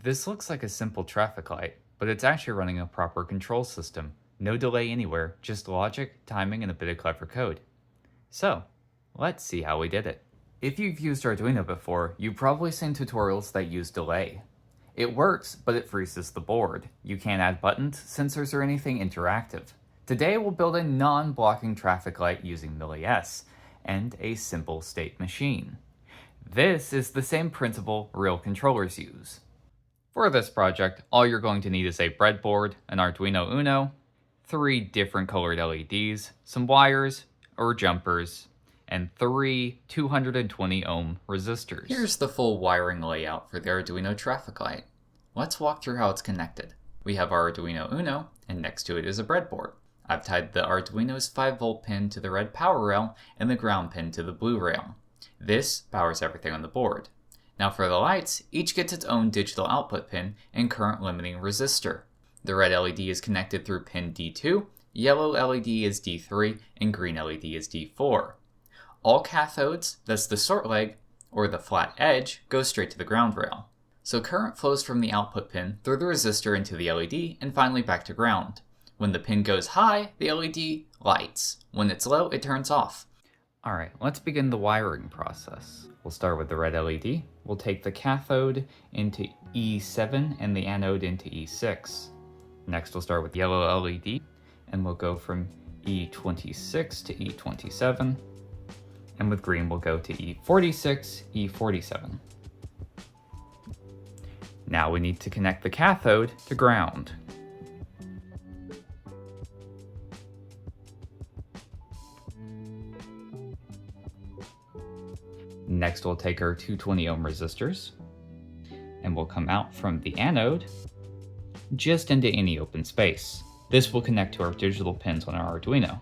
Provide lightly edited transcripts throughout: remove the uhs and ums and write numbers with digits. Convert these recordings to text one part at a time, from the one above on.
This looks like a simple traffic light, but it's actually running a proper control system. No delay anywhere, just logic, timing, and a bit of clever code. So, let's see how we did it. If you've used Arduino before, you've probably seen tutorials that use delay. It works, but it freezes the board. You can't add buttons, sensors, or anything interactive. Today we'll build a non-blocking traffic light using millis and a simple state machine. This is the same principle real controllers use. For this project, all you're going to need is a breadboard, an Arduino Uno, 3 different colored LEDs, some wires or jumpers, and 3 220 ohm resistors. Here's the full wiring layout for the Arduino traffic light. Let's walk through how it's connected. We have our Arduino Uno, and next to it is a breadboard. I've tied the Arduino's 5-volt pin to the red power rail and the ground pin to the blue rail. This powers everything on the board. Now for the lights, each gets its own digital output pin and current limiting resistor. The red LED is connected through pin D2, yellow LED is D3, and green LED is D4. All cathodes, that's the sort leg, or the flat edge, go straight to the ground rail. So current flows from the output pin through the resistor into the LED and finally back to ground. When the pin goes high, the LED lights. When it's low, it turns off. Alright, let's begin the wiring process. We'll start with the red LED. We'll take the cathode into E7 and the anode into E6. Next we'll start with yellow LED, and we'll go from E26 to E27. And with green we'll go to E46, E47. Now we need to connect the cathode to ground. Next we'll take our 220 ohm resistors, and we'll come out from the anode just into any open space. This will connect to our digital pins on our Arduino.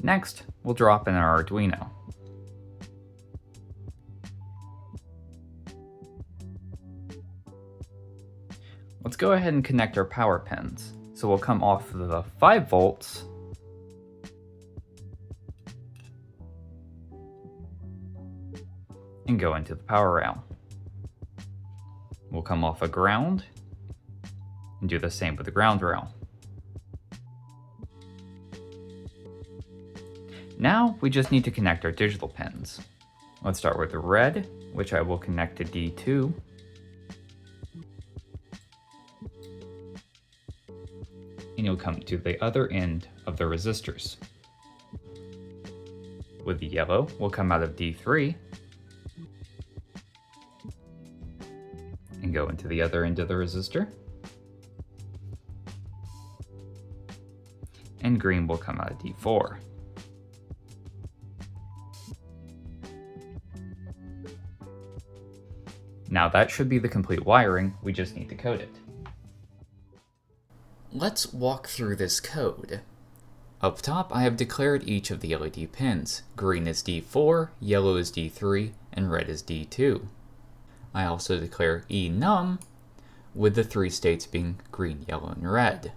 Next, we'll drop in our Arduino. Let's go ahead and connect our power pins. So we'll come off the 5 volts and go into the power rail. We'll come off a ground and do the same with the ground rail. Now we just need to connect our digital pins. Let's start with the red, which I will connect to D2. And you'll come to the other end of the resistors. With the yellow, we'll come out of D3 and go into the other end of the resistor. And green will come out of D4. Now that should be the complete wiring, we just need to code it. Let's walk through this code. Up top, I have declared each of the LED pins. Green is D4, yellow is D3, and red is D2. I also declare enum, with the 3 states being green, yellow, and red.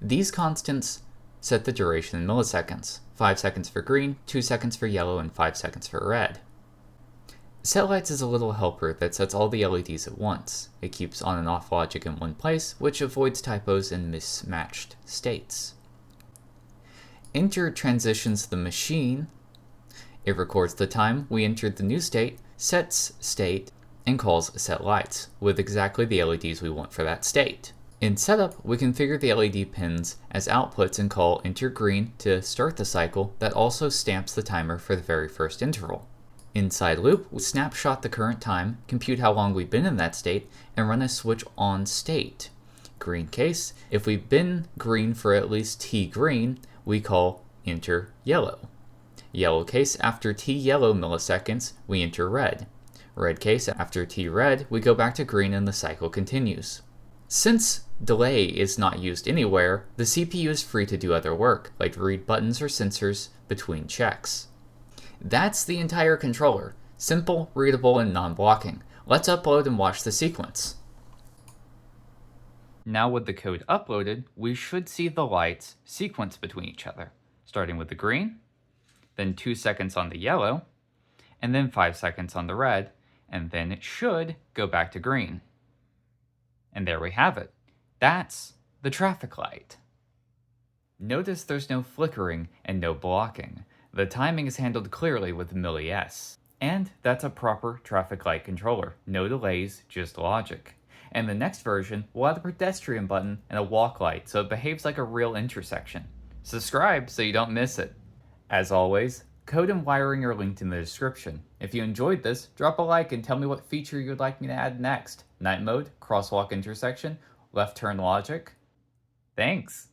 These constants set the duration in milliseconds. 5 seconds for green, 2 seconds for yellow, and 5 seconds for red. Setlights is a little helper that sets all the LEDs at once. It keeps on and off logic in one place, which avoids typos and mismatched states. Enter transitions the machine. It records the time we entered the new state, sets state, and calls setlights, with exactly the LEDs we want for that state. In setup, we configure the LED pins as outputs and call enter green to start the cycle that also stamps the timer for the very first interval. Inside loop, we snapshot the current time, compute how long we've been in that state, and run a switch on state. Green case, if we've been green for at least t green, we call enter yellow. Yellow case, after t yellow milliseconds, we enter red. Red case, after t red, we go back to green and the cycle continues. Since delay is not used anywhere, the CPU is free to do other work, like read buttons or sensors between checks. That's the entire controller. Simple, readable, and non-blocking. Let's upload and watch the sequence. Now with the code uploaded, we should see the lights sequence between each other. starting with the green, then 2 seconds on the yellow, and then 5 seconds on the red, and then it should go back to green. And there we have it. That's the traffic light. Notice there's no flickering and no blocking. The timing is handled clearly with millis. And that's a proper traffic light controller. No delays, just logic. And the next version will add a pedestrian button and a walk light so it behaves like a real intersection. Subscribe so you don't miss it. As always, code and wiring are linked in the description. If you enjoyed this, drop a like and tell me what feature you'd like me to add next. Night mode, crosswalk intersection, left turn logic. Thanks!